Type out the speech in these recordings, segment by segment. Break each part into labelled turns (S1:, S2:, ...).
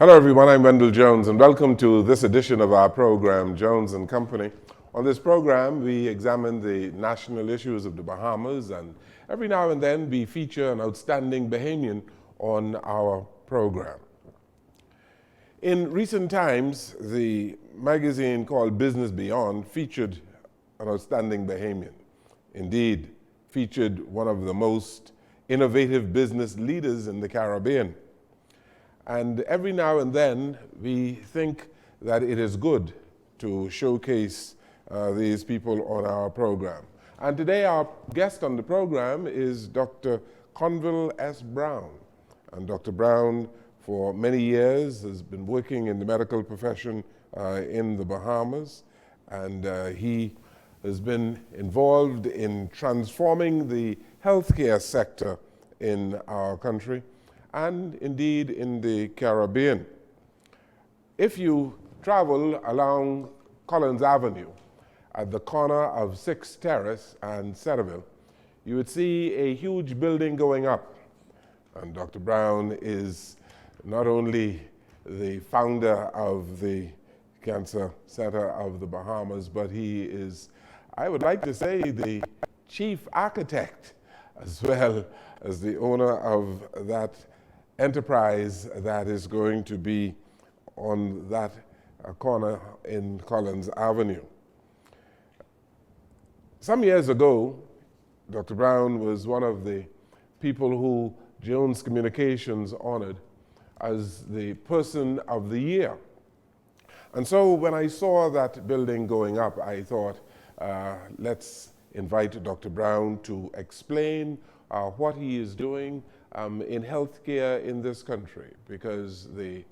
S1: Hello everyone, I'm Wendell Jones and welcome to this edition of our program, Jones and Company. On this program, we examine the national issues of the Bahamas, and every now and then we feature an outstanding Bahamian on our program. In recent times, the magazine called Business Beyond featured an outstanding Bahamian. Indeed, featured one of the most innovative business leaders in the Caribbean. And every now and then, we think that it is good to showcase these people on our program. And today, our guest on the program is Dr. Conville S. Brown. And Dr. Brown, for many years, has been working in the medical profession in the Bahamas. And he has been involved in transforming the healthcare sector in our country, and indeed in the Caribbean. If you travel along Collins Avenue at the corner of 6th Terrace and Centerville, you would see a huge building going up. And Dr. Brown is not only the founder of the Cancer Center of the Bahamas, but he is, I would like to say, the chief architect as well as the owner of that enterprise that is going to be on that corner in Collins Avenue. Some years ago, Dr. Brown was one of the people who Jones Communications honored as the Person of the Year. And so when I saw that building going up, I thought, let's invite Dr. Brown to explain what he is doing in healthcare in this country, because the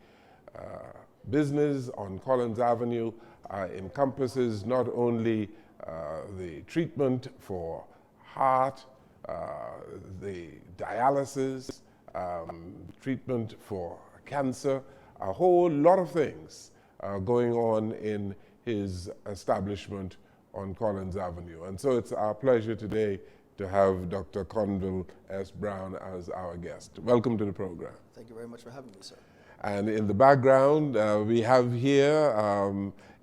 S1: business on Collins Avenue encompasses not only the treatment for heart, the dialysis, treatment for cancer, a whole lot of things going on in his establishment on Collins Avenue. And so it's our pleasure today to have Dr. Conville S. Brown as our guest. Welcome to the program.
S2: Thank you very much for having me, sir.
S1: And in the background, we have here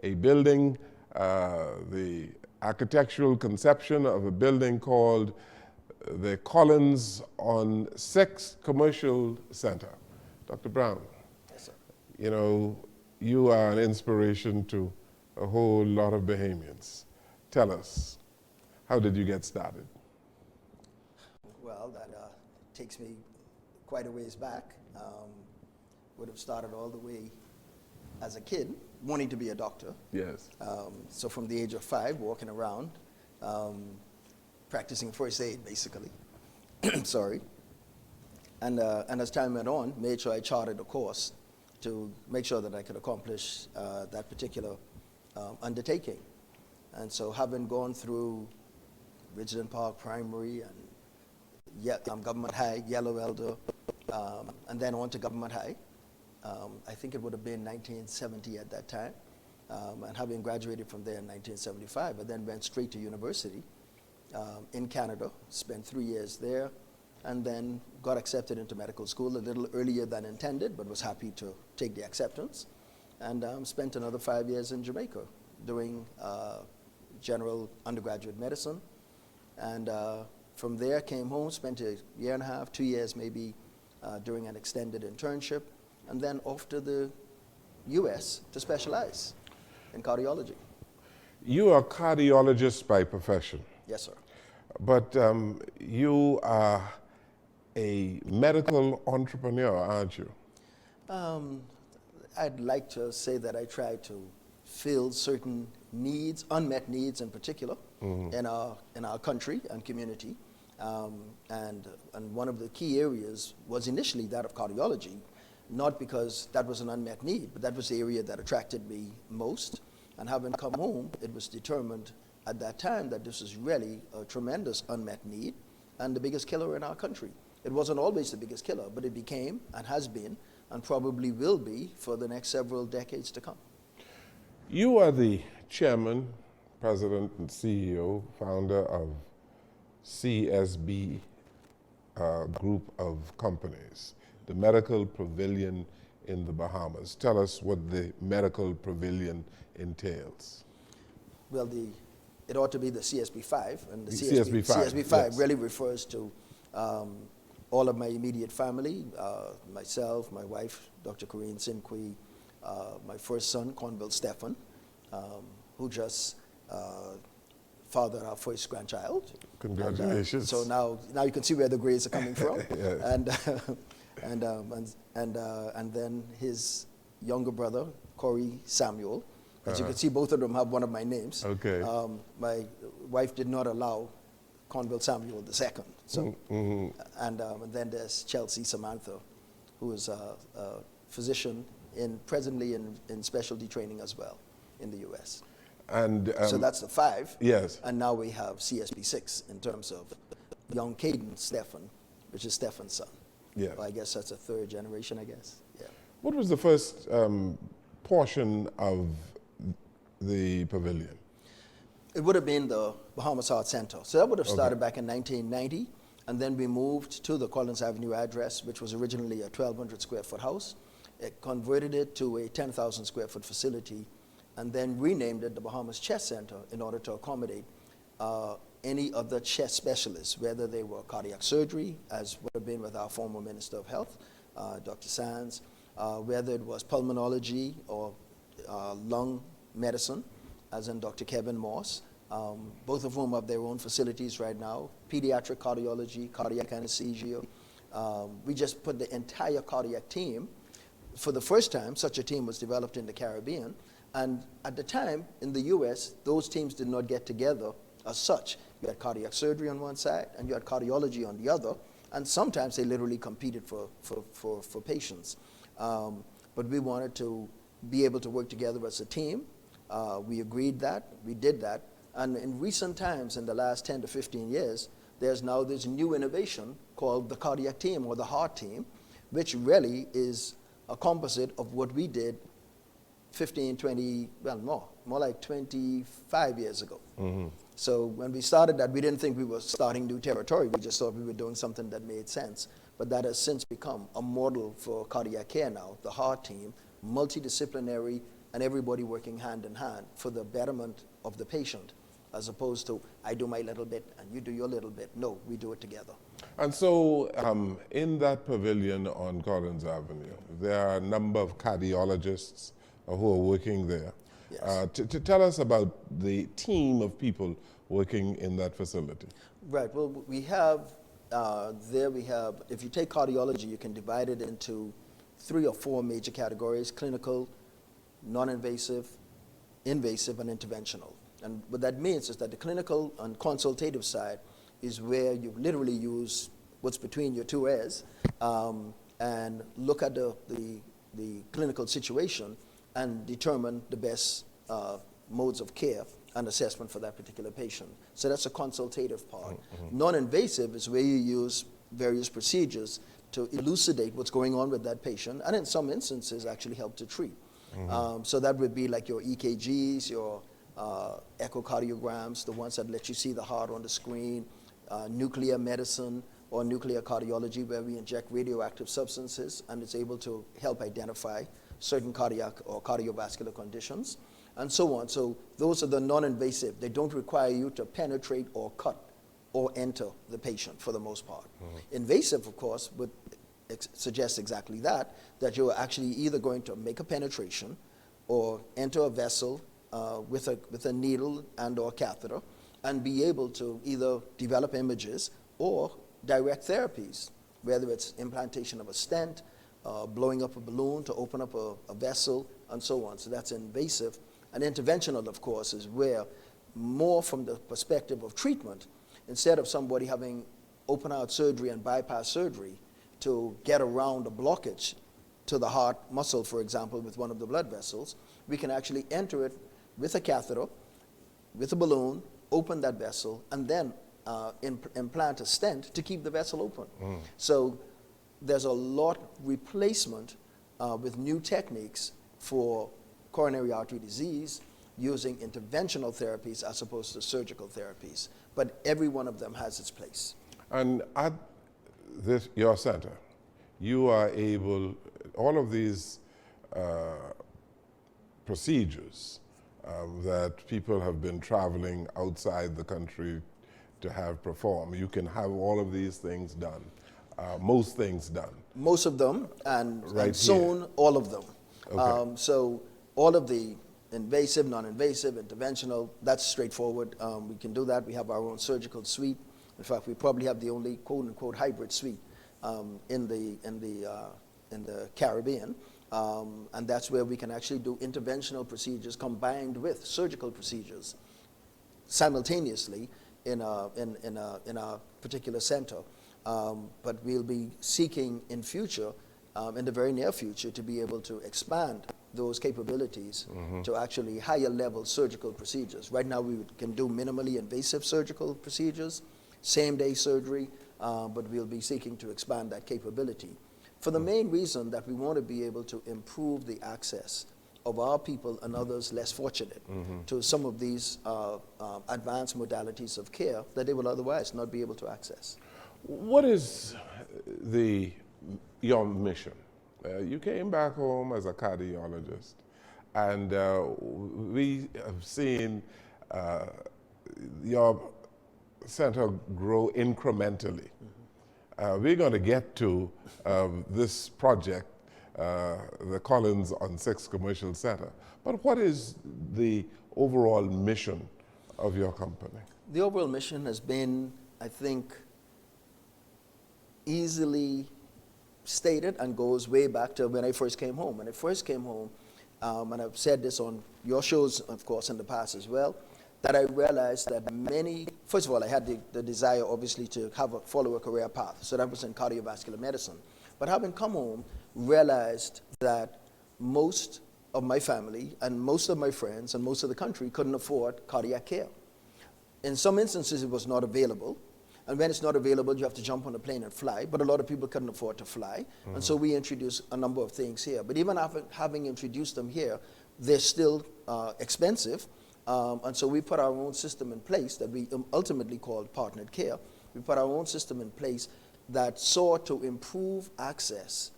S1: a building, the architectural conception of a building called the Collins on 6th Commercial Center. Dr. Brown,
S2: Yes, sir.
S1: you know, you are an inspiration to a whole lot of Bahamians. Tell us, how did you get started?
S2: Well, that takes me quite a ways back. Would have started all the way as a kid, wanting to be a doctor.
S1: Yes.
S2: So from the age of 5, walking around, practicing first aid, basically. Sorry. And as time went on, made sure I charted a course to make sure that I could accomplish that particular undertaking. And so having gone through Ridgeland Park Primary and Government High, Yellow Elder, and then on to Government High. I think it would have been 1970 at that time. And having graduated from there in 1975, I then went straight to university in Canada, spent 3 years there, and then got accepted into medical school a little earlier than intended, but was happy to take the acceptance. And spent another 5 years in Jamaica doing general undergraduate medicine. And from there, came home, spent a year and a half, 2 years maybe, doing an extended internship, and then off to the US to specialize in cardiology.
S1: You are a cardiologist by profession.
S2: Yes, sir.
S1: But you are a medical entrepreneur, aren't you?
S2: I'd like to say that I try to fill certain needs, unmet needs in particular, in our country and community. And one of the key areas was initially that of cardiology, not because that was an unmet need, but that was the area that attracted me most. And having come home, it was determined at that time that this was really a tremendous unmet need and the biggest killer in our country. It wasn't always the biggest killer, but it became and has been and probably will be for the next several decades to come.
S1: You are the chairman, president, and CEO, founder of CSB group of companies, the Medical Pavilion in the Bahamas. Tell us what the medical pavilion entails.
S2: Well, it ought to be the CSB5, and the
S1: CSB5,
S2: CSB5
S1: yes.
S2: really refers to all of my immediate family, myself, my wife, Dr. Corinne Sinqui, my first son, Conville Stephan, who just fathered our first grandchild.
S1: Congratulations.
S2: So now you can see where the grades are coming from.
S1: Yes.
S2: And then his younger brother, Corey Samuel. As you
S1: Uh-huh.
S2: can see, both of them have one of my names.
S1: Okay.
S2: My wife did not allow Conville Samuel II. So, and then there's Chelsea Samantha, who is a physician presently in specialty training as well in the U.S.
S1: And
S2: So that's the 5.
S1: yes.
S2: And now we have CSB6 in terms of young Caden Stephan, which is Stephan's son.
S1: Yeah.
S2: Well, I guess that's a 3rd generation, I guess. Yeah.
S1: What was the first portion of the pavilion?
S2: It would have been the Bahamas Heart Center. So that would have started
S1: Okay.
S2: back in 1990. And then we moved to the Collins Avenue address, which was originally a 1,200 square foot house. It converted it to a 10,000 square foot facility, and then renamed it the Bahamas Chest Center in order to accommodate any of the chest specialists, whether they were cardiac surgery, as would have been with our former Minister of Health, Dr. Sands, whether it was pulmonology or lung medicine, as in Dr. Kevin Moss, both of whom have their own facilities right now, pediatric cardiology, cardiac anesthesia. We just put the entire cardiac team. For the first time, such a team was developed in the Caribbean, and at the time in the U.S., those teams did not get together as such. You had cardiac surgery on one side, and you had cardiology on the other, and sometimes they literally competed for patients. But we wanted to be able to work together as a team. We agreed that, we did that, and in recent times, in the last 10 to 15 years, there's now this new innovation called the cardiac team or the heart team, which really is a composite of what we did 15, 20, well, more like 25 years ago.
S1: Mm-hmm.
S2: So when we started that, we didn't think we were starting new territory. We just thought we were doing something that made sense. But that has since become a model for cardiac care now, the heart team, multidisciplinary, and everybody working hand in hand for the betterment of the patient, as opposed to, I do my little bit and you do your little bit. No, we do it together.
S1: And so in that pavilion on Collins Avenue, there are a number of cardiologists who are working there.
S2: Yes.
S1: To tell us about the team of people working in that facility.
S2: Right, well, we have, if you take cardiology, you can divide it into 3 or 4 major categories: clinical, non-invasive, invasive, and interventional. And what that means is that the clinical and consultative side is where you literally use what's between your 2 ears and look at the clinical situation and determine the best modes of care and assessment for that particular patient. So that's a consultative part. Mm-hmm. Non-invasive is where you use various procedures to elucidate what's going on with that patient, and in some instances actually help to treat. Mm-hmm. So that would be like your EKGs, your echocardiograms, the ones that let you see the heart on the screen, nuclear medicine or nuclear cardiology, where we inject radioactive substances and it's able to help identify certain cardiac or cardiovascular conditions, and so on. So those are the non-invasive. They don't require you to penetrate or cut or enter the patient for the most part. Mm-hmm. Invasive, of course, would suggest exactly that you're actually either going to make a penetration or enter a vessel with a needle and or catheter and be able to either develop images or direct therapies, whether it's implantation of a stent, blowing up a balloon to open up a vessel, and so on. So that's invasive. And interventional, of course, is where more from the perspective of treatment, instead of somebody having open heart surgery and bypass surgery to get around a blockage to the heart muscle, for example, with one of the blood vessels, we can actually enter it with a catheter, with a balloon, open that vessel, and then implant a stent to keep the vessel open. Mm. So there's a lot replacement with new techniques for coronary artery disease using interventional therapies as opposed to surgical therapies. But every one of them has its place.
S1: And at your center, you are able, all of these procedures that people have been traveling outside the country to have performed. You can have all of these things done, most things done.
S2: Most of them, and
S1: Right
S2: soon
S1: here.
S2: all of them.
S1: Okay.
S2: So all of the invasive, non-invasive, interventional, that's straightforward. We can do that. We have our own surgical suite. In fact, we probably have the only quote-unquote hybrid suite in the Caribbean. And that's where we can actually do interventional procedures combined with surgical procedures simultaneously in a particular center. But we'll be seeking in future, in the very near future, to be able to expand those capabilities to actually higher level surgical procedures. Right now we can do minimally invasive surgical procedures, same day surgery, but we'll be seeking to expand that capability for the main reason that we want to be able to improve the access of our people and others less fortunate to some of these advanced modalities of care that they will otherwise not be able to access.
S1: What is your mission? You came back home as a cardiologist, and we have seen your center grow incrementally. We're going to get to this project, the Collins on 6 Commercial Center. But what is the overall mission of your company?
S2: The overall mission has been, I think, easily stated and goes way back to when I first came home. When I first came home, and I've said this on your shows, of course, in the past as well, that I realized that first of all, I had the desire, obviously, to follow a career path. So that was in cardiovascular medicine. But having come home, realized that most of my family and most of my friends and most of the country couldn't afford cardiac care. In some instances, it was not available. And when it's not available, you have to jump on a plane and fly. But a lot of people couldn't afford to fly. And so we introduced a number of things here. But even after having introduced them here, they're still expensive. And so we put our own system in place that we ultimately called partnered care. We put our own system in place that sought to improve access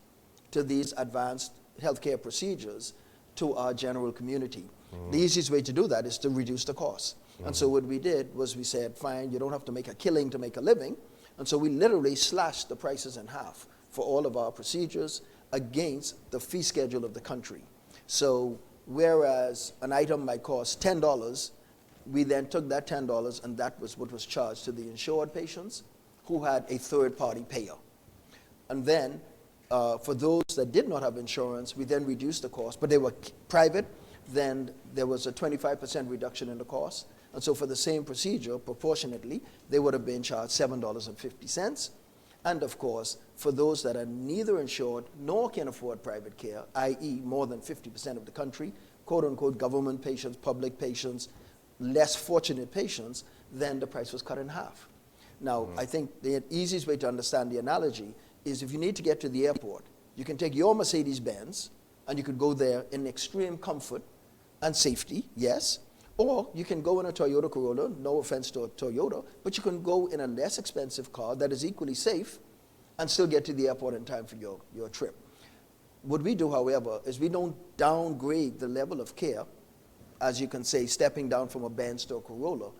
S2: to these advanced healthcare procedures to our general community. The easiest way to do that is to reduce the cost. And so what we did was we said, fine, you don't have to make a killing to make a living. And so we literally slashed the prices in half for all of our procedures against the fee schedule of the country. So whereas an item might cost $10, we then took that $10 and that was what was charged to the insured patients who had a third-party payer. And then for those that did not have insurance, we then reduced the cost, but they were private, then there was a 25% reduction in the cost. And so for the same procedure, proportionately, they would have been charged $7.50. And of course, for those that are neither insured nor can afford private care, i.e. more than 50% of the country, quote-unquote government patients, public patients, less fortunate patients, then the price was cut in half. Now, I think the easiest way to understand the analogy is if you need to get to the airport, you can take your Mercedes-Benz and you could go there in extreme comfort and safety, yes, or you can go in a Toyota Corolla, no offense to Toyota, but you can go in a less expensive car that is equally safe and still get to the airport in time for your trip. What we do, however, is we don't downgrade the level of care, as you can say, stepping down from a Benz to a Corolla,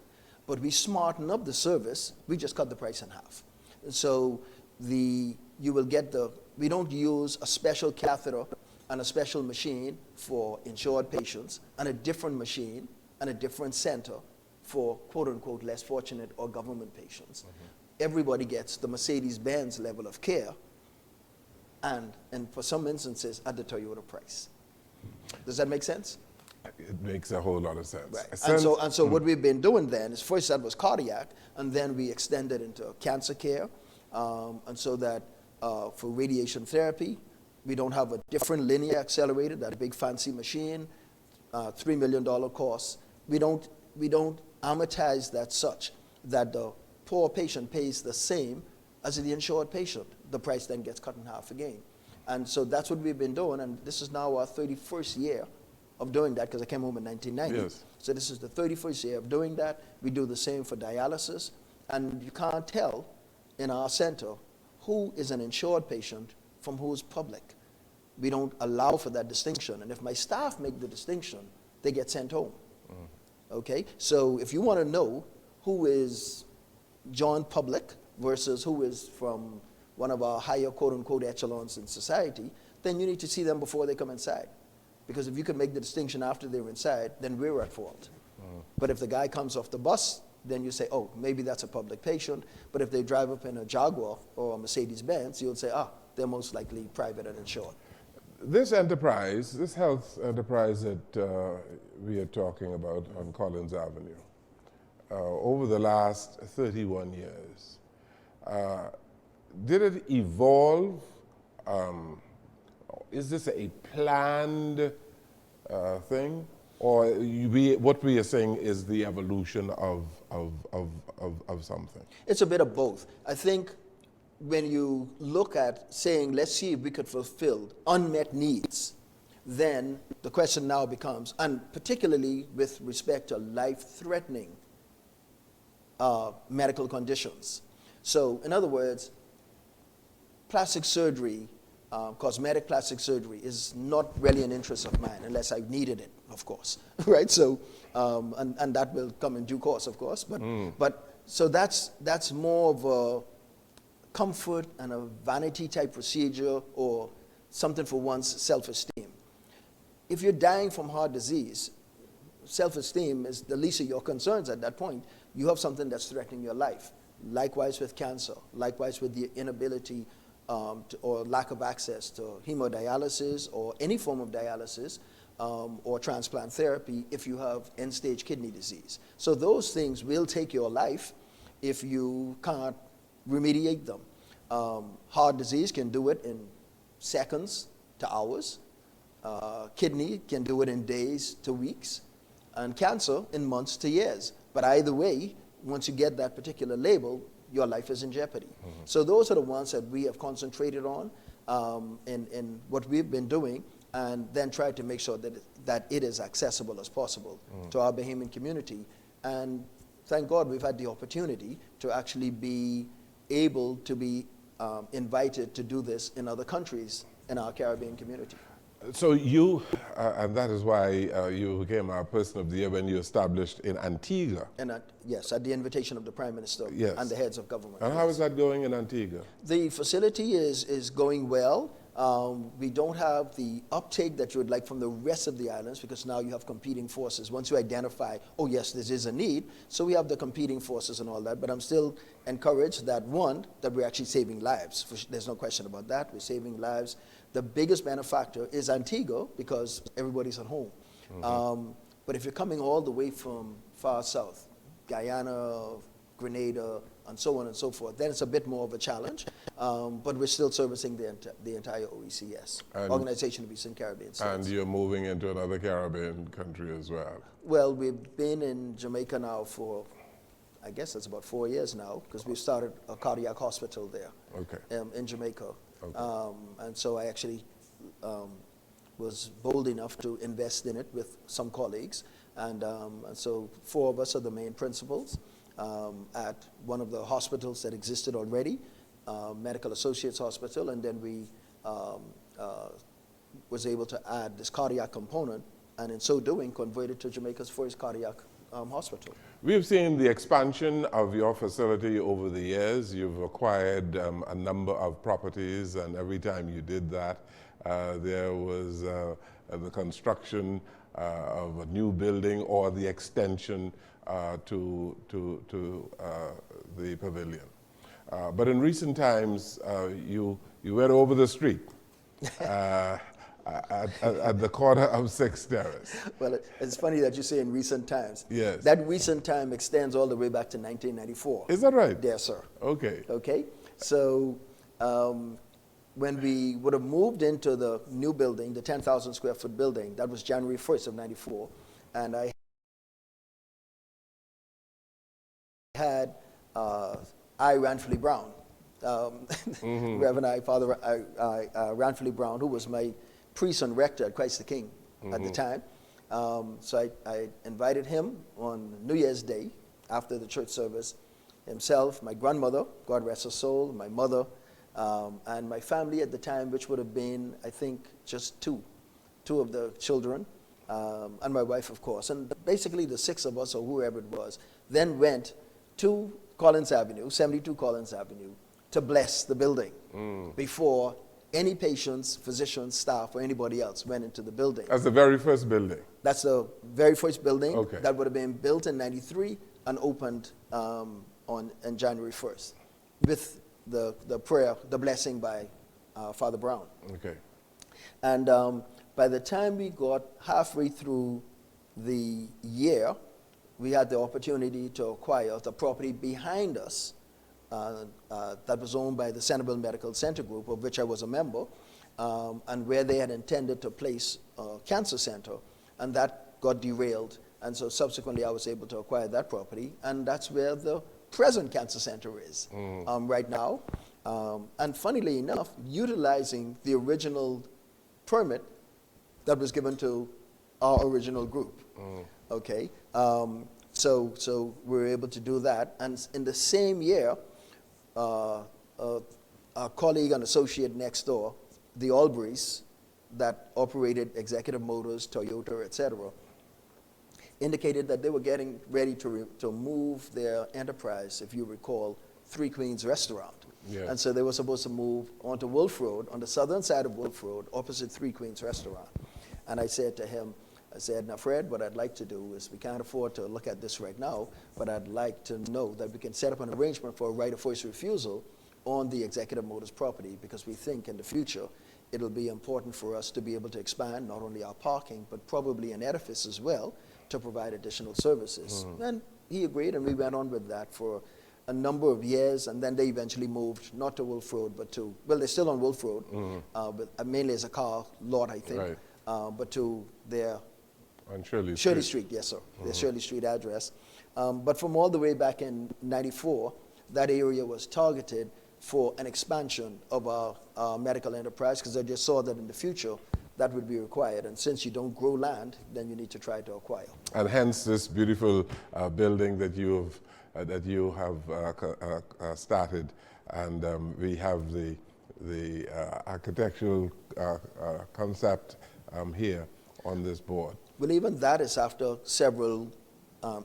S2: but we smarten up the service, we just cut the price in half. And so you will get we don't use a special catheter and a special machine for insured patients and a different machine and a different center for quote-unquote less fortunate or government patients. Everybody gets the Mercedes-Benz level of care and for some instances at the Toyota price. Does that make sense?
S1: It makes a whole lot of sense.
S2: Right. And so what we've been doing then is first that was cardiac, and then we extended into cancer care, and so that for radiation therapy, we don't have a different linear accelerator, that big fancy machine, $3 million cost. We don't amortize that such that the poor patient pays the same as the insured patient. The price then gets cut in half again. And so that's what we've been doing, and this is now our 31st year of doing that, because I came home in 1990.
S1: Yes.
S2: So this is the 31st year of doing that. We do the same for dialysis, and you can't tell in our center who is an insured patient from who's public. we don't allow for that distinction. And if my staff make the distinction, they get sent home. Okay? So if you want to know who is John Public versus who is from one of our higher quote-unquote echelons in society, then you need to see them before they come inside. Because if you can make the distinction after they're inside, then we're at fault. But if the guy comes off the bus, then you say, oh, maybe that's a public patient. But if they drive up in a Jaguar or a Mercedes-Benz, you'll say, they're most likely private and insured.
S1: This enterprise, this health enterprise that we are talking about on Collins Avenue, over the last 31 years, did it evolve? Is this a planned thing? Or what we are saying is the evolution of something?
S2: It's a bit of both. I think when you look at saying, let's see if we could fulfill unmet needs, then the question now becomes, and particularly with respect to life-threatening medical conditions. So, in other words, plastic surgery, cosmetic plastic surgery is not really an interest of mine unless I needed it, of course, right? So, and that will come in due course, of course. But so that's more of a comfort and a vanity type procedure or something for one's self-esteem. If you're dying from heart disease, self-esteem is the least of your concerns at that point. You have something that's threatening your life. Likewise with cancer, likewise with the inability or lack of access to hemodialysis or any form of dialysis or transplant therapy if you have end-stage kidney disease. So those things will take your life if you can't remediate them. Heart disease can do it in seconds to hours. Kidney can do it in days to weeks. And cancer in months to years. But either way, once you get that particular label, your life is in jeopardy. So those are the ones that we have concentrated on in what we've been doing, and then tried to make sure that it is accessible as possible to our Bahamian community. And thank God we've had the opportunity to actually be able to be invited to do this in other countries in our Caribbean community.
S1: So you, and that is why you became our person of the year when you established in Antigua.
S2: And yes, at the invitation of the Prime Minister and the heads of government.
S1: And how is that going in Antigua?
S2: The facility is going well. We don't have the uptake that you would like from the rest of the islands because now you have competing forces. Once you identify, oh yes, this is a need, so we have the competing forces and all that, but I'm still encouraged that one, that we're actually saving lives. There's no question about that, we're saving lives. The biggest benefactor is Antigua because everybody's at home. But if you're coming all the way from far south, Guyana, Grenada, and so on and so forth, then it's a bit more of a challenge. But we're still servicing the entire OECS, Organization of Eastern Caribbean States.
S1: And you're moving into another Caribbean country as well?
S2: Well, we've been in Jamaica now for, I guess it's about 4 years now, because we've started a cardiac hospital there in Jamaica. And so I actually was bold enough to invest in it with some colleagues. And so 4 of us are the main principals at one of the hospitals that existed already, Medical Associates Hospital, and then we was able to add this cardiac component, and in so doing converted to Jamaica's first cardiac hospital.
S1: We've seen the expansion of your facility over the years. You've acquired a number of properties, and every time you did that, there was the construction of a new building or the extension to the pavilion. But in recent times, you went over the street at the corner of 6th Terrace.
S2: Well, it's funny that you say in recent times.
S1: Yes.
S2: That recent time extends all the way back to 1994.
S1: Is that right?
S2: Yes, sir.
S1: Okay.
S2: Okay. So when we would have moved into the new building, the 10,000 square foot building, that was January 1st of 94, and I had Ranfilly Brown, Reverend Father Ranfilly Brown, who was my priest and rector at Christ the King at the time. So I invited him on New Year's Day after the church service, himself, my grandmother, God rest her soul, my mother, And my family at the time, which would have been, I think, just two of the children, and my wife, of course. And basically the six of us, or whoever it was, then went to Collins Avenue, 72 Collins Avenue, to bless the building before any patients, physicians, staff, or anybody else went into the building.
S1: That's the very first building?
S2: That's the very first building.
S1: Okay.
S2: That would have been built in '93 and opened on January 1st with the prayer, the blessing by Father Brown.
S1: Okay.
S2: And by the time we got halfway through the year, we had the opportunity to acquire the property behind us that was owned by the Centerville Medical Center Group, of which I was a member, and where they had intended to place a cancer center, and that got derailed. And so subsequently I was able to acquire that property, and that's where the present cancer center is right now. And funnily enough, utilizing the original permit that was given to our original group. Okay, so we were able to do that, and in the same year, our colleague and associate next door, the Alburys, that operated Executive Motors, Toyota, etc., indicated that they were getting ready to move their enterprise, if you recall, Three Queens Restaurant.
S1: Yeah.
S2: And so they were supposed to move onto Wolf Road, on the southern side of Wolf Road, opposite Three Queens Restaurant. And I said to him, I said, now Fred, what I'd like to do is, we can't afford to look at this right now, but I'd like to know that we can set up an arrangement for a right of first refusal on the Executive Motors property, because we think in the future it'll be important for us to be able to expand not only our parking, but probably an edifice as well to provide additional services. And he agreed, and we went on with that for a number of years, and then they eventually moved not to Wolf Road, but to, well, they're still on Wolf Road, but mainly as a car lot, I think,
S1: right.
S2: but to their
S1: On Shirley Street.
S2: Shirley Street, yes, sir. Their Shirley Street address. But from all the way back in '94, that area was targeted for an expansion of our medical enterprise, because I just saw that in the future that would be required. And since you don't grow land, then you need to try to acquire.
S1: And hence this beautiful building that you have started, and we have the architectural concept here on this board.
S2: Well, even that is after several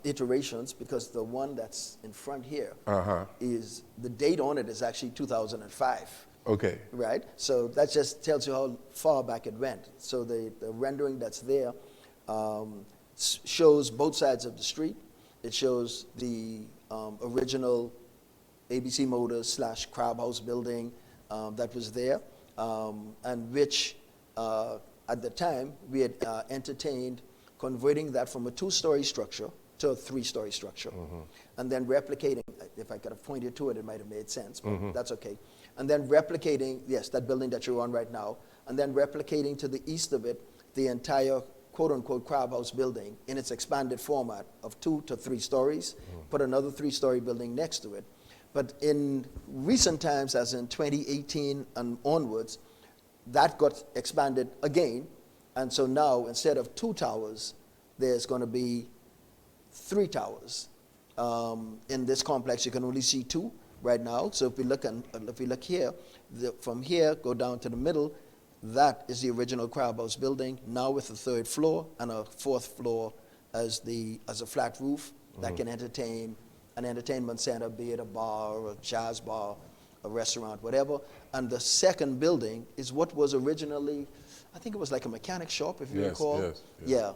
S2: iterations, because the one that's in front here is, the date on it is actually 2005.
S1: Okay.
S2: Right? So that just tells you how far back it went. So the rendering that's there shows both sides of the street. It shows the original ABC Motors / Crab House building that was there, and which at the time we had entertained converting that from a 2-story structure to a 3-story structure, and then replicating. If I could have pointed to it, it might have made sense, but that's okay. And then replicating, yes, that building that you're on right now, and then replicating to the east of it the entire quote-unquote Crab House building in its expanded format of 2 to 3 stories, put another 3-story building next to it. But in recent times, as in 2018 and onwards, that got expanded again, and so now instead of 2 towers, there's going to be 3 towers. In this complex, you can only see 2 right now. So if we look here, from here go down to the middle, that is the original Crab House building, now with a 3rd floor and a 4th floor as a flat roof that can entertain an entertainment center, be it a bar or a jazz bar, a restaurant, whatever. And the second building is what was originally, I think it was like a mechanic shop, if you recall.
S1: Yes.
S2: Yeah,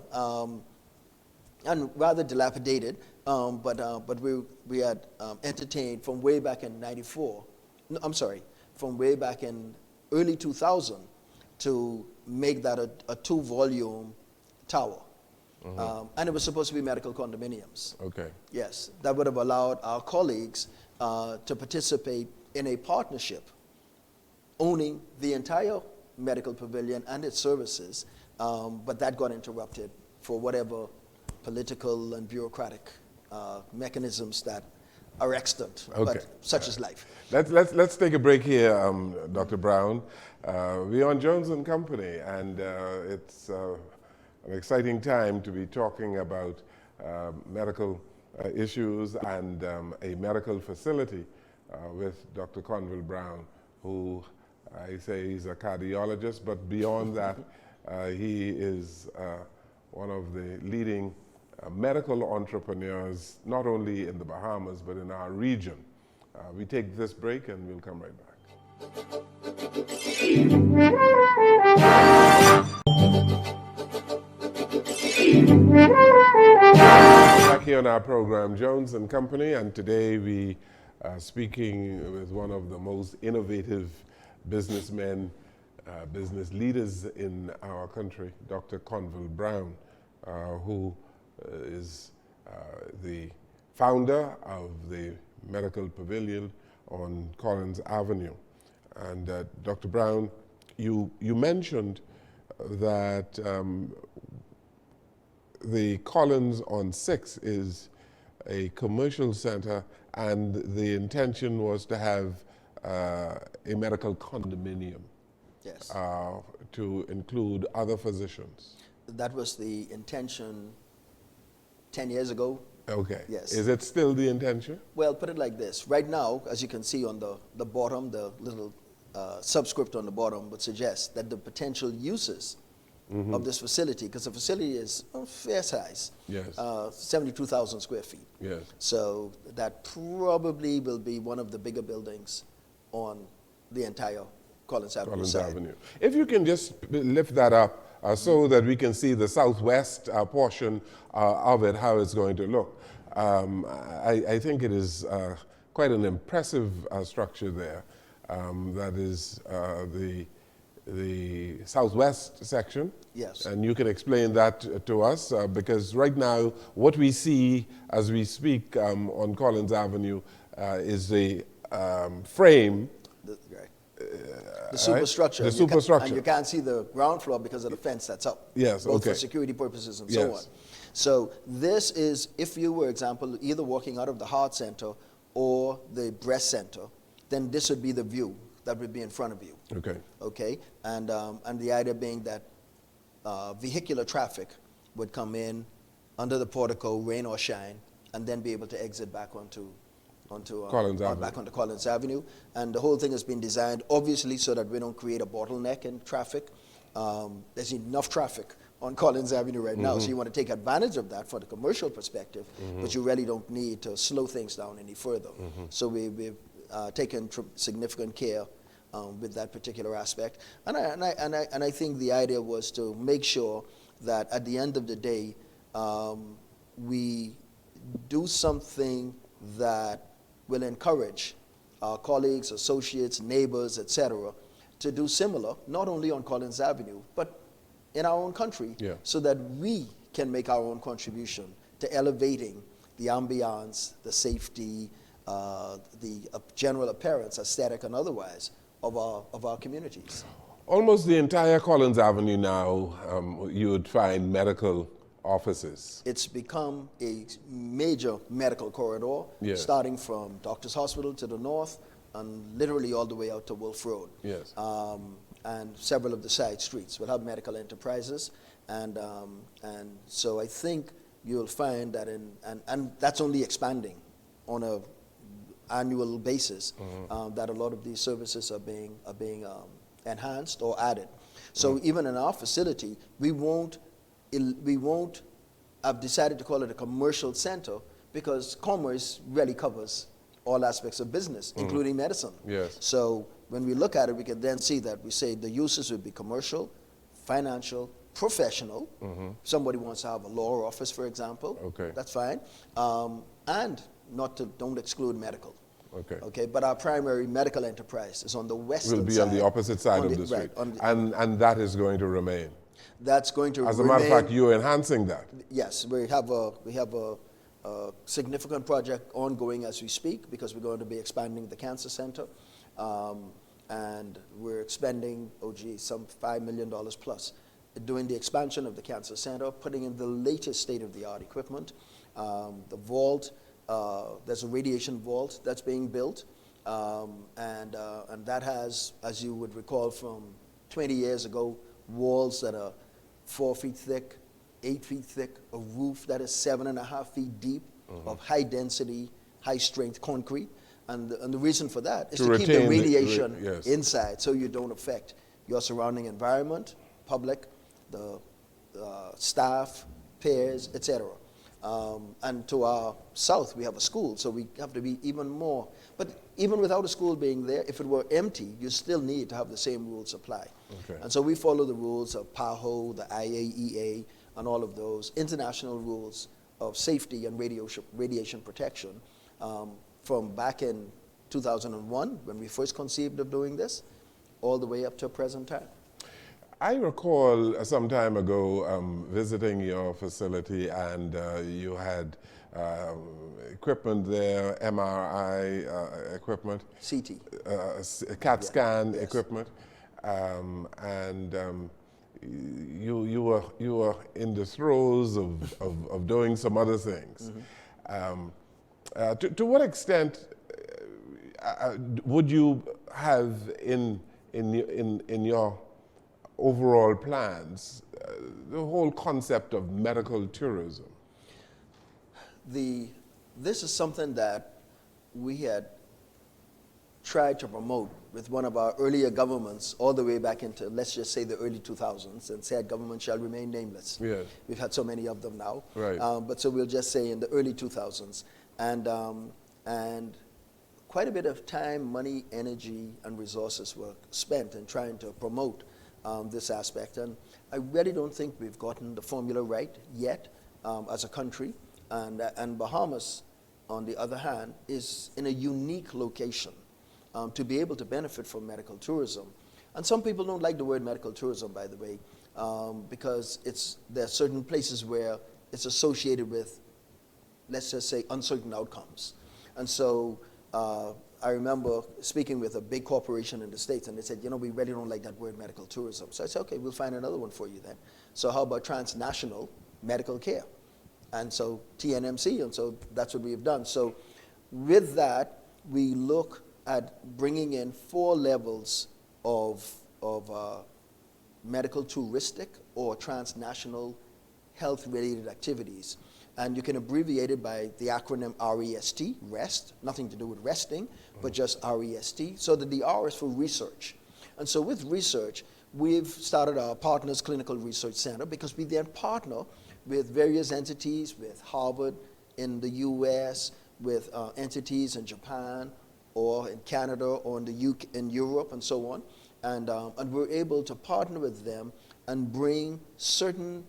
S2: and rather dilapidated, but we had entertained from way back in '94. No, I'm sorry, from way back in early 2000 to make that a 2-volume tower. And it was supposed to be medical condominiums.
S1: Okay.
S2: Yes, that would have allowed our colleagues to participate in a partnership owning the entire medical pavilion and its services, but that got interrupted for whatever political and bureaucratic mechanisms that are extant, but such is life.
S1: Let's take a break here, Dr. Brown. We're on Jones and Company, and it's an exciting time to be talking about medical issues and a medical facility with Dr. Conville Brown, who I say he's a cardiologist, but beyond that, he is one of the leading medical entrepreneurs, not only in the Bahamas, but in our region. We take this break and we'll come right back. Back here on our program, Jones and Company, and today we are speaking with one of the most innovative businessmen, business leaders in our country, Dr. Conville Brown, who is the founder of the Medical Pavilion on Collins Avenue. And Dr. Brown, you mentioned that the Collins on 6 is a commercial center, and the intention was to have a medical condominium.
S2: Yes.
S1: To include other physicians.
S2: That was the intention 10 years ago.
S1: Okay.
S2: Yes.
S1: Is it still the intention?
S2: Well, put it like this. Right now, as you can see on the bottom, the little subscript on the bottom would suggest that the potential uses of this facility, because the facility is fair size,
S1: Yes.
S2: 72,000 square feet.
S1: Yes.
S2: So that probably will be one of the bigger buildings on the entire Collins Avenue
S1: Collins
S2: side.
S1: Avenue. If you can just lift that up so that we can see the southwest portion of it, how it's going to look. I think it is quite an impressive structure there. That is the southwest section.
S2: Yes.
S1: And you can explain that to us, because right now what we see as we speak on Collins Avenue is the frame.
S2: The superstructure.
S1: The superstructure.
S2: And you can't see the ground floor because of the fence that's up.
S1: Yes,
S2: both
S1: okay.
S2: for security purposes and so on. So this is, if you were, example, either walking out of the heart center or the breast center, then this would be the view that would be in front of you.
S1: Okay.
S2: Okay, and the idea being that vehicular traffic would come in under the portico, rain or shine, and then be able to exit back onto
S1: Collins Avenue.
S2: back onto Collins Avenue. And the whole thing has been designed, obviously, so that we don't create a bottleneck in traffic. There's enough traffic on Collins Avenue right now, so you want to take advantage of that for the commercial perspective, but you really don't need to slow things down any further. So we've taken significant care with that particular aspect. And I think the idea was to make sure that at the end of the day, we do something that will encourage our colleagues, associates, neighbors, etc., to do similar, not only on Collins Avenue, but in our own country, so that we can make our own contribution to elevating the ambiance, the safety, the general appearance, aesthetic and otherwise, of our communities.
S1: Almost the entire Collins Avenue now, you would find medical offices.
S2: It's become a major medical corridor, starting from Doctors Hospital to the north and literally all the way out to Wolf Road.
S1: Yes.
S2: And several of the side streets will have medical enterprises. And so I think you'll find that and that's only expanding on a annual basis, that a lot of these services are being enhanced or added. So even in our facility, we won't have decided to call it a commercial center because commerce really covers all aspects of business, including medicine.
S1: Yes.
S2: So when we look at it, we can then see that we say the uses would be commercial, financial, professional. Somebody wants to have a law office, for example.
S1: Okay.
S2: That's fine. And don't exclude medical.
S1: Okay.
S2: Okay, but our primary medical enterprise is on the western side.
S1: Will be on the opposite side of the street.
S2: Right,
S1: and that is going to remain.
S2: That's going to remain.
S1: As a matter of fact, you're enhancing that.
S2: Yes, we have a significant project ongoing as we speak because we're going to be expanding the cancer center. And we're expending, some $5 million plus doing the expansion of the cancer center, putting in the latest state-of-the-art equipment. The vault, there's a radiation vault that's being built, and that has, as you would recall from 20 years ago, walls that are 4 feet thick, 8 feet thick, a roof that is 7.5 feet deep of high density, high strength concrete. And the reason for that is
S1: To
S2: to keep the
S1: retain the-
S2: radiation
S1: yes.
S2: inside so you don't affect your surrounding environment, public, the staff, peers, etc. And to our south, we have a school, so we have to be even more. But even without a school being there, if it were empty, you still need to have the same rules apply.
S1: Okay.
S2: And so we follow the rules of PAHO, the IAEA, and all of those international rules of safety and radiation protection from back in 2001, when we first conceived of doing this, all the way up to present time.
S1: I recall some time ago visiting your facility, and you had equipment there, MRI equipment,
S2: CT.
S1: CAT scan
S2: Yes.
S1: equipment, and you were in the throes of doing some other things. To what extent would you have in your overall plans the whole concept of medical tourism?
S2: This is something that we had tried to promote with one of our earlier governments all the way back into, let's just say, the early 2000s, and said government shall remain nameless.
S1: Yes.
S2: We've had so many of them now.
S1: Right.
S2: But so we'll just say in the early 2000s. And quite a bit of time, money, energy, and resources were spent in trying to promote this aspect. And I really don't think we've gotten the formula right yet as a country. And Bahamas, on the other hand, is in a unique location to be able to benefit from medical tourism. And some people don't like the word medical tourism, by the way, because there are certain places where it's associated with, let's just say, uncertain outcomes. And so I remember speaking with a big corporation in the States, and they said, we really don't like that word medical tourism. So I said, okay, we'll find another one for you then. So how about transnational medical care? And so TNMC, and so that's what we've done. So with that, we look at bringing in 4 levels of medical touristic or transnational health-related activities. And you can abbreviate it by the acronym REST, REST, nothing to do with resting, but just REST, so that the R is for research. And so with research, we've started our Partners Clinical Research Center because we then partner with various entities, with Harvard in the US, with entities in Japan, or in Canada, or in the UK, in Europe, and so on. And we're able to partner with them and bring certain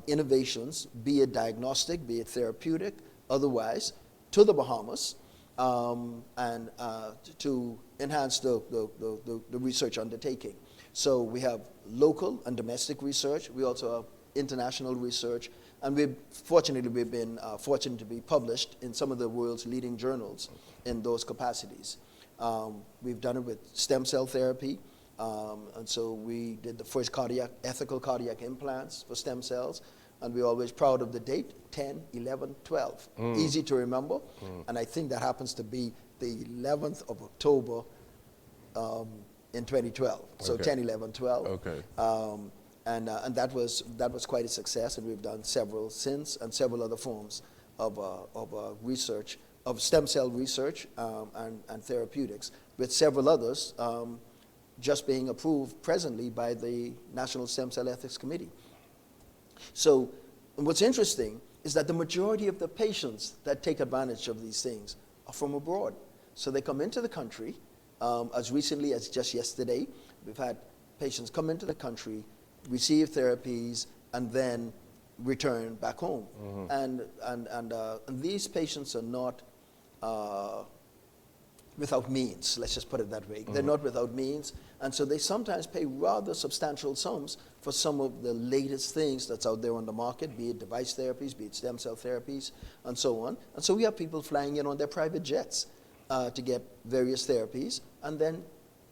S2: innovations, be it diagnostic, be it therapeutic, otherwise, to the Bahamas, and to enhance the research undertaking. So we have local and domestic research. We also have international research, and we've been fortunate to be published in some of the world's leading journals in those capacities. We've done it with stem cell therapy, and so we did the first ethical cardiac implants for stem cells, and we're always proud of the date, 10, 11, 12. Easy to remember, and I think that happens to be the 11th of October in 2012. So
S1: Okay.
S2: 10, 11, 12.
S1: Okay.
S2: And that was quite a success, and we've done several since, and several other forms of research, of stem cell research and therapeutics, with several others just being approved presently by the National Stem Cell Ethics Committee. So what's interesting is that the majority of the patients that take advantage of these things are from abroad. So they come into the country, as recently as just yesterday, we've had patients come into the country, receive therapies, and then return back home. And these patients are not without means, let's just put it that way. They're not without means, and so they sometimes pay rather substantial sums for some of the latest things that's out there on the market, be it device therapies, be it stem cell therapies, and so on. And so we have people flying in on their private jets to get various therapies, and then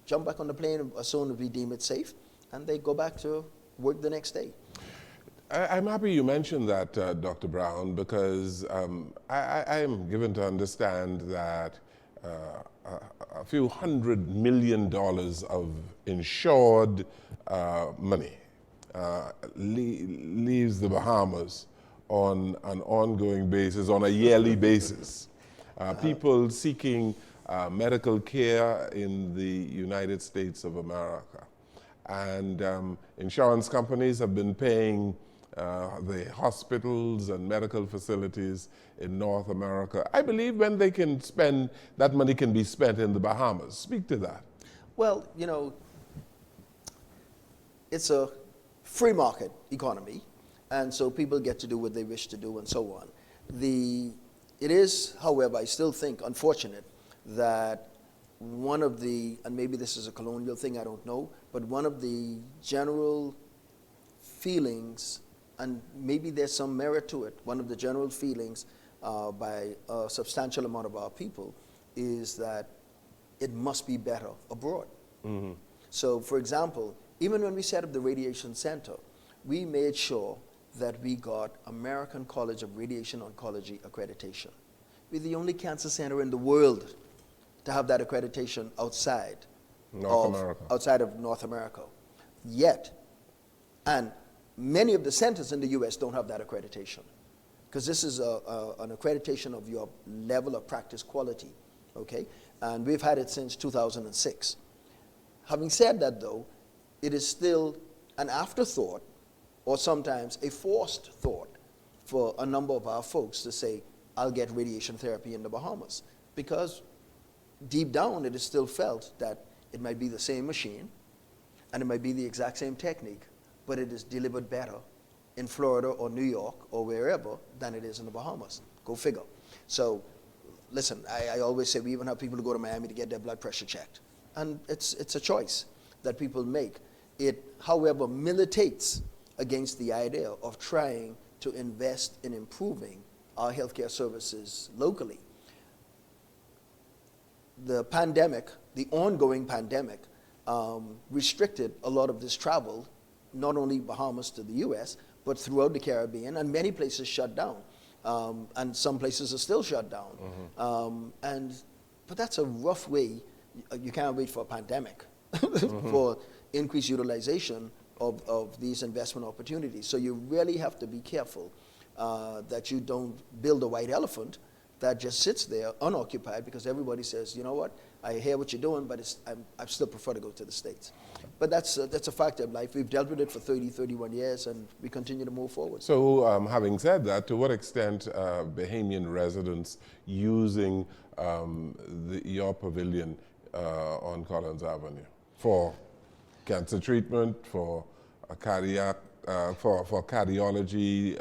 S2: jump back on the plane as soon as we deem it safe, and they go back to work the next day.
S1: I'm happy you mentioned that, Dr. Brown, because I am given to understand that a few $100 million of insured money leaves the Bahamas on an ongoing basis, on a yearly basis. People seeking medical care in the United States of America. And insurance companies have been paying the hospitals and medical facilities in North America. I believe when they can spend, that money can be spent in the Bahamas. Speak to that.
S2: Well, you know, it's a free market economy, and so people get to do what they wish to do and so on. It is, however, I still think, unfortunate that one of the, and maybe this is a colonial thing, I don't know, but one of the general feelings, and maybe there's some merit to it, one of the general feelings by a substantial amount of our people is that it must be better abroad. Mm-hmm. So, for example, even when we set up the Radiation Center, we made sure that we got American College of Radiation Oncology accreditation. We're the only cancer center in the world to have that accreditation outside of North America. Yet, and many of the centers in the U.S. don't have that accreditation, because this is an accreditation of your level of practice quality, okay? And we've had it since 2006. Having said that, though, it is still an afterthought, or sometimes a forced thought, for a number of our folks to say, I'll get radiation therapy in the Bahamas, because deep down it is still felt that it might be the same machine, and it might be the exact same technique, but it is delivered better in Florida or New York or wherever than it is in the Bahamas. Go figure. So, listen, I always say we even have people who go to Miami to get their blood pressure checked. And it's a choice that people make. It, however, militates against the idea of trying to invest in improving our healthcare services locally. The pandemic, the ongoing pandemic, restricted a lot of this travel, not only Bahamas to the US, but throughout the Caribbean, and many places shut down. And some places are still shut down. Mm-hmm. But that's a rough way. You can't wait for a pandemic mm-hmm. for increased utilization of these investment opportunities. So you really have to be careful that you don't build a white elephant that just sits there unoccupied, because everybody says, you know what, I hear what you're doing, but I still prefer to go to the States. But that's a fact of life. We've dealt with it for 30, 31 years, and we continue to move forward.
S1: So having said that, to what extent Bahamian residents using your pavilion on Collins Avenue for cancer treatment, for cardiac, for cardiology?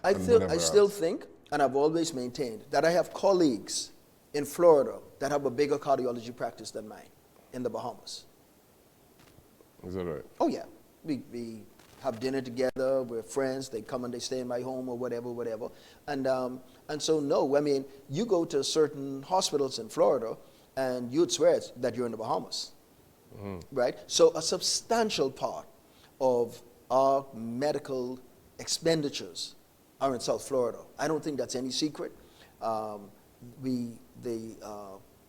S1: I
S2: still think, and I've always maintained, that I have colleagues in Florida that have a bigger cardiology practice than mine in the Bahamas.
S1: Is that right?
S2: Oh, yeah. We have dinner together, we're friends, they come and they stay in my home or whatever. And so, no, I mean, you go to certain hospitals in Florida and you'd swear that you're in the Bahamas, mm-hmm. right? So a substantial part of our medical expenditures are in South Florida. I don't think that's any secret.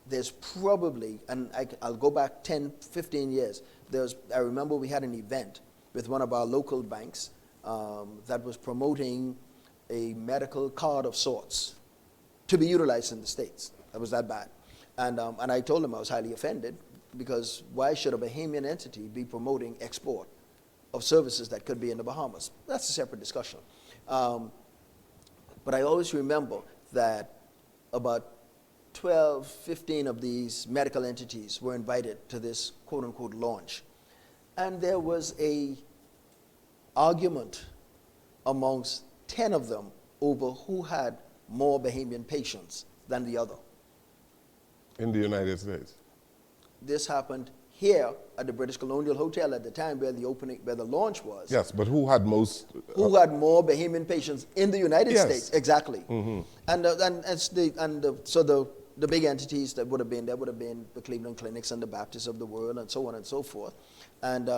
S2: There's probably, and I'll go back 10, 15 years, I remember we had an event with one of our local banks that was promoting a medical card of sorts to be utilized in the States. That was that bad. And I told them I was highly offended, because why should a Bahamian entity be promoting export of services that could be in the Bahamas? That's a separate discussion. But I always remember that about 12, 15 of these medical entities were invited to this quote-unquote launch. And there was a argument amongst 10 of them over who had more Bahamian patients than the other.
S1: In the United States?
S2: This happened here at the British Colonial Hotel at the time where the launch was.
S1: Yes, but who had most?
S2: Who had more Bahamian patients in the United
S1: yes.
S2: States? Exactly.
S1: Mm-hmm.
S2: So the big entities that would have been there would have been the Cleveland Clinics and the Baptists of the world, and so on and so forth. And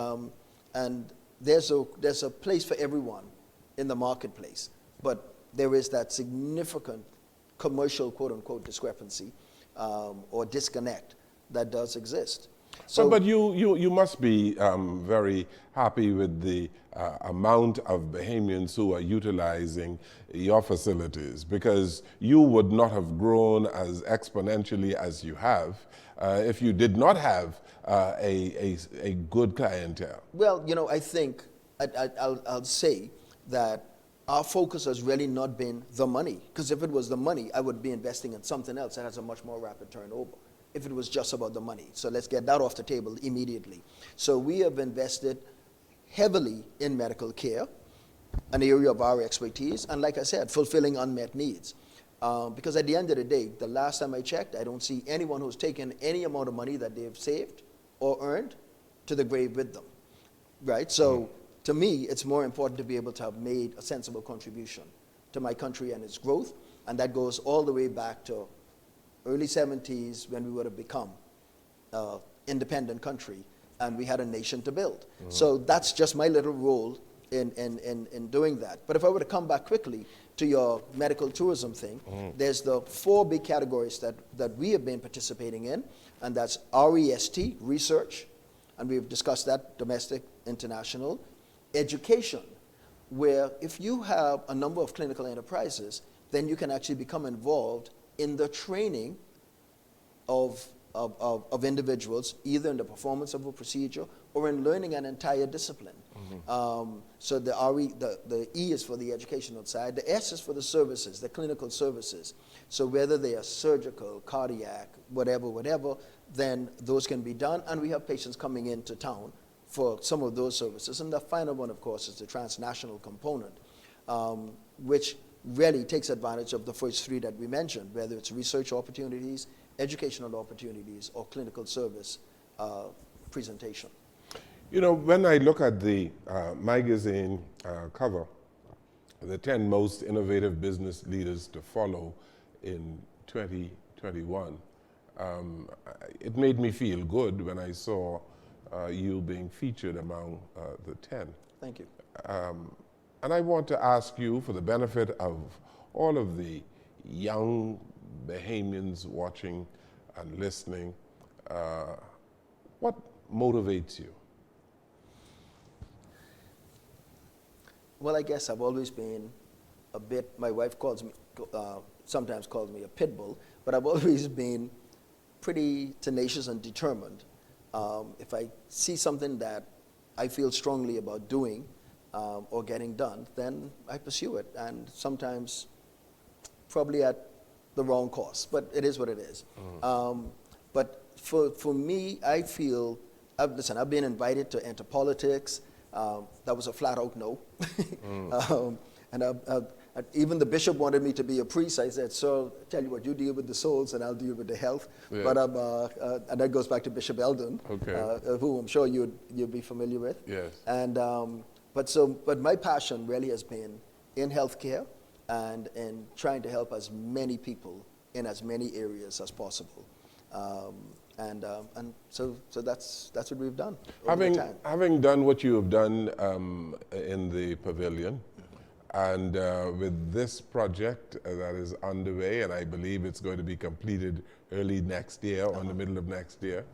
S2: there's a place for everyone in the marketplace, but there is that significant commercial quote unquote discrepancy or disconnect that does exist. So
S1: But you must be very happy with the amount of Bahamians who are utilizing your facilities, because you would not have grown as exponentially as you have if you did not have a good clientele.
S2: well, you know, I think I'll say that our focus has really not been the money. Because if it was the money, I would be investing in something else that has a much more rapid turnover. If it was just about the money. So let's get that off the table immediately. So we have invested heavily in medical care, an area of our expertise, and like I said, fulfilling unmet needs. Because at the end of the day, the last time I checked, I don't see anyone who's taken any amount of money that they've saved or earned to the grave with them, right? So to me, it's more important to be able to have made a sensible contribution to my country and its growth, and that goes all the way back to early 70s when we would have become independent country and we had a nation to build. So that's just my little role in doing that. But if I were to come back quickly to your medical tourism thing, there's the 4 big categories that we have been participating in, and that's REST, research, and we've discussed that, domestic, international, education, where if you have a number of clinical enterprises, then you can actually become involved in the training of individuals, either in the performance of a procedure or in learning an entire discipline. So the E is for the educational side. The S is for the services, the clinical services. So whether they are surgical, cardiac, whatever, then those can be done. And we have patients coming into town for some of those services. And the final one, of course, is the transnational component, which really takes advantage of the first 3 that we mentioned, whether it's research opportunities, educational opportunities, or clinical service presentation.
S1: You know, when I look at the magazine cover, the 10 most innovative business leaders to follow in 2021, it made me feel good when I saw you being featured among the 10.
S2: Thank you.
S1: And I want to ask you, for the benefit of all of the young Bahamians watching and listening, what motivates you?
S2: Well, I guess I've always been a bit, my wife sometimes calls me a pit bull, but I've always been pretty tenacious and determined. If I see something that I feel strongly about doing or getting done, then I pursue it, and sometimes probably at the wrong cost, but it is what it is. But for me, I feel, listen, I've been invited to enter politics. That was a flat out no. And even the bishop wanted me to be a priest. I said, "Sir, tell you what, you deal with the souls and I'll deal with the health." Yeah. But and that goes back to Bishop Eldon, who I'm sure you'd be familiar with.
S1: Yes.
S2: And but my passion really has been in healthcare and in trying to help as many people in as many areas as possible. And so that's what we've done over the time.
S1: Having done what you have done in the Pavilion, and with this project that is underway, and I believe it's going to be completed early next year, or in the middle of next year,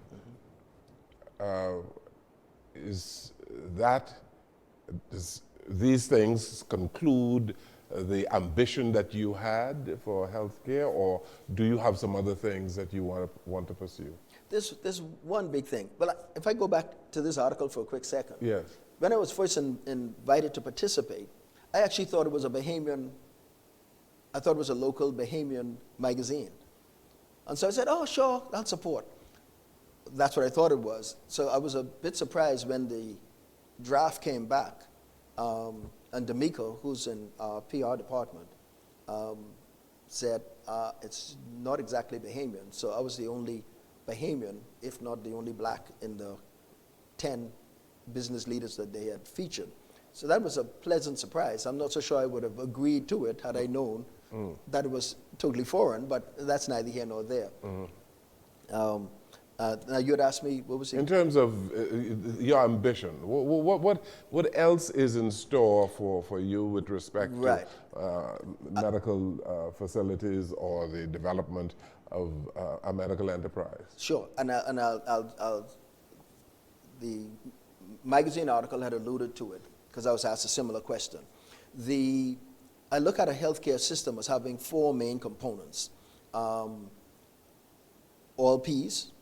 S1: these things conclude the ambition that you had for healthcare, or do you have some other things that you want to pursue?
S2: There's one big thing. Well, if I go back to this article for a quick second.
S1: Yes.
S2: When I was first invited to participate, I actually thought it was a local Bahamian magazine. And so I said, "Oh, sure, I'll support." That's what I thought it was. So I was a bit surprised when the draft came back, and D'Amico, who's in our PR department, said it's not exactly Bahamian. So I was the only Bahamian, if not the only black, in the 10 business leaders that they had featured. So that was a pleasant surprise. I'm not so sure I would have agreed to it had I known that it was totally foreign, but that's neither here nor there. Now you had asked me, what was it?
S1: In terms of your ambition, what else is in store for you with respect to medical facilities or the development of a medical enterprise?
S2: Sure, and I'll the magazine article had alluded to it, because I was asked a similar question. I look at a healthcare system as having four main components. All Ps,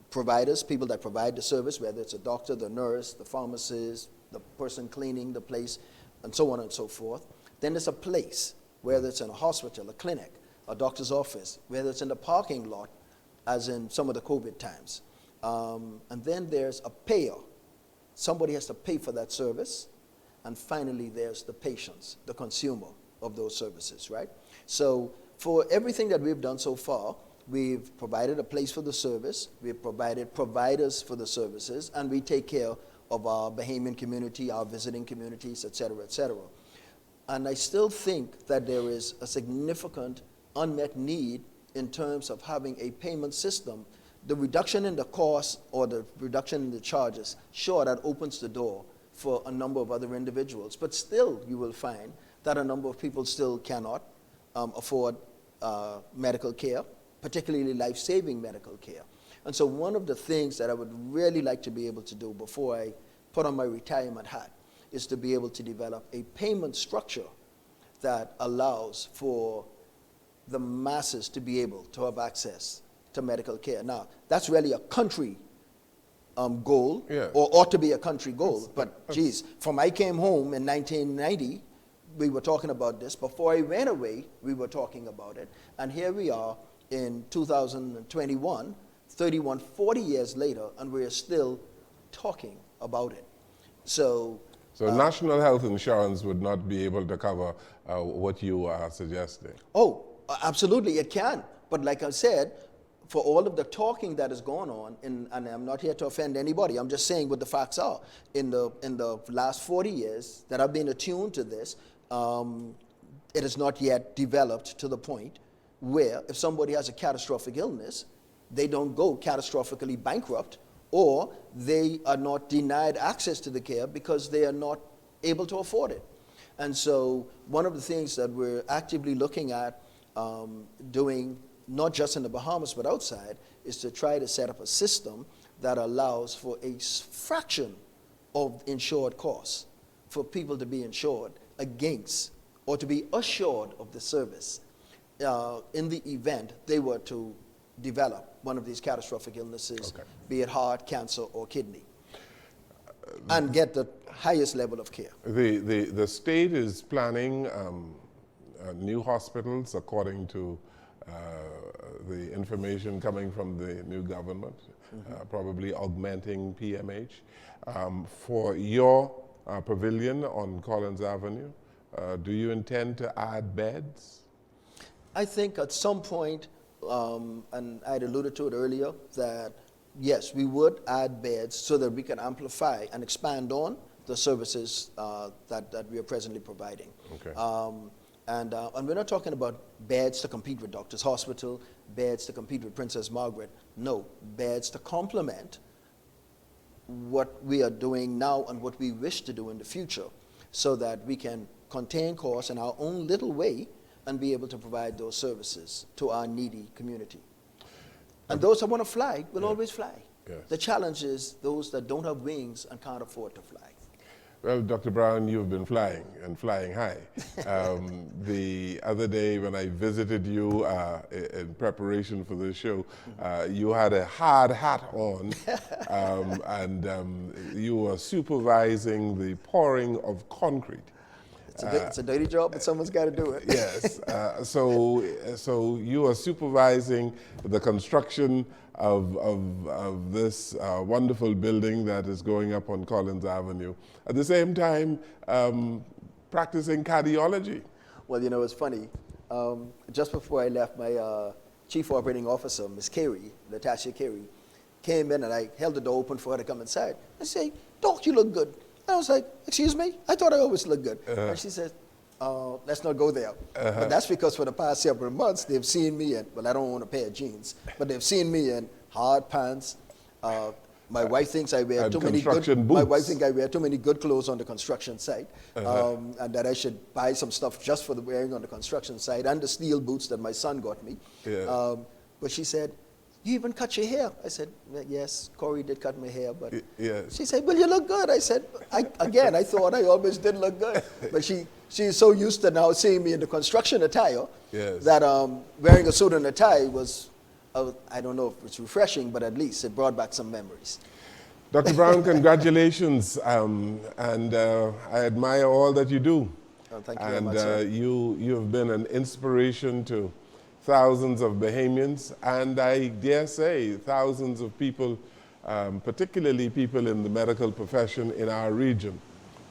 S2: providers, people that provide the service, whether it's a doctor, the nurse, the pharmacist, the person cleaning the place, and so on and so forth. Then there's a place, whether it's in a hospital, a clinic, a doctor's office, whether it's in the parking lot, as in some of the COVID times. And then there's a payer. Somebody has to pay for that service. And finally, there's the patients, the consumer of those services, right? So for everything that we've done so far, we've provided a place for the service, we've provided providers for the services, and we take care of our Bahamian community, our visiting communities, et cetera, et cetera. And I still think that there is a significant unmet need in terms of having a payment system. The reduction in the cost or the reduction in the charges, sure, that opens the door for a number of other individuals, but still you will find that a number of people still cannot afford medical care, particularly life-saving medical care. And so one of the things that I would really like to be able to do before I put on my retirement hat is to be able to develop a payment structure that allows for the masses to be able to have access to medical care. Now, that's really a country goal,
S1: yeah,
S2: or ought to be a country goal. But geez, from I came home in 1990, we were talking about this. Before I went away, we were talking about it. And here we are in 2021, 40 years later, and we're still talking about it. So
S1: national health insurance would not be able to cover what you are suggesting.
S2: Oh, absolutely, it can. But like I said, for all of the talking that is going on, and I'm not here to offend anybody, I'm just saying what the facts are. In the last 40 years that I've been attuned to this, it has not yet developed to the point where if somebody has a catastrophic illness, they don't go catastrophically bankrupt, or they are not denied access to the care because they are not able to afford it. And so one of the things that we're actively looking at doing, not just in the Bahamas but outside, is to try to set up a system that allows for a fraction of insured costs for people to be insured against, or to be assured of the service in the event they were to develop one of these catastrophic illnesses, okay, be it heart, cancer, or kidney, and get the highest level of care.
S1: The state is planning new hospitals according to the information coming from the new government, probably augmenting PMH. For your pavilion on Collins Avenue, do you intend to add beds?
S2: I think at some point, and I'd alluded to it earlier, that yes, we would add beds so that we can amplify and expand on the services that we are presently providing.
S1: Okay.
S2: And we're not talking about beds to compete with Doctors Hospital, beds to compete with Princess Margaret. No, beds to complement what we are doing now and what we wish to do in the future, so that we can contain costs in our own little way and be able to provide those services to our needy community. And those that want to fly will always fly.
S1: Yes.
S2: The challenge is those that don't have wings and can't afford to fly.
S1: Well, Dr. Brown, you've been flying, and flying high. The other day when I visited you in preparation for this show, you had a hard hat on, and you were supervising the pouring of concrete.
S2: It's a dirty job, but someone's got to do it.
S1: Yes. So you are supervising the construction of this wonderful building that is going up on Collins Avenue. At the same time, practicing cardiology.
S2: Well, you know, it's funny. Just before I left, my chief operating officer, Ms. Carey, Natasha Carey, came in and I held the door open for her to come inside. I said, "Doc, you look good." And I was like, "Excuse me? I thought I always looked good." And she said, "Let's not go there." But that's because for the past several months, they've seen me in, well, I don't own a pair of jeans, but they've seen me in hard pants. My wife thinks I wear too many good boots. My wife thinks I wear too many good clothes on the construction site, and that I should buy some stuff just for the wearing on the construction site, and the steel boots that my son got me.
S1: Yeah.
S2: But she said, you even cut your hair. I said, yes, Corey did cut my hair, but
S1: Yes.
S2: she said, well, you look good. I said, I thought I always did look good. But she's so used to now seeing me in the construction attire that wearing a suit and a tie was, I don't know if it's refreshing, but at least it brought back some memories.
S1: Dr. Brown, congratulations, and I admire all that you do.
S2: Oh, thank you very much, sir.
S1: You have been an inspiration to thousands of Bahamians, and I dare say thousands of people, particularly people in the medical profession in our region.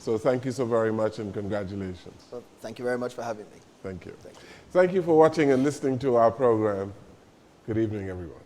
S1: So thank you so very much, and congratulations.
S2: Well, thank you very much for having me.
S1: Thank you.
S2: Thank you.
S1: Thank you for watching and listening to our program. Good evening, everyone.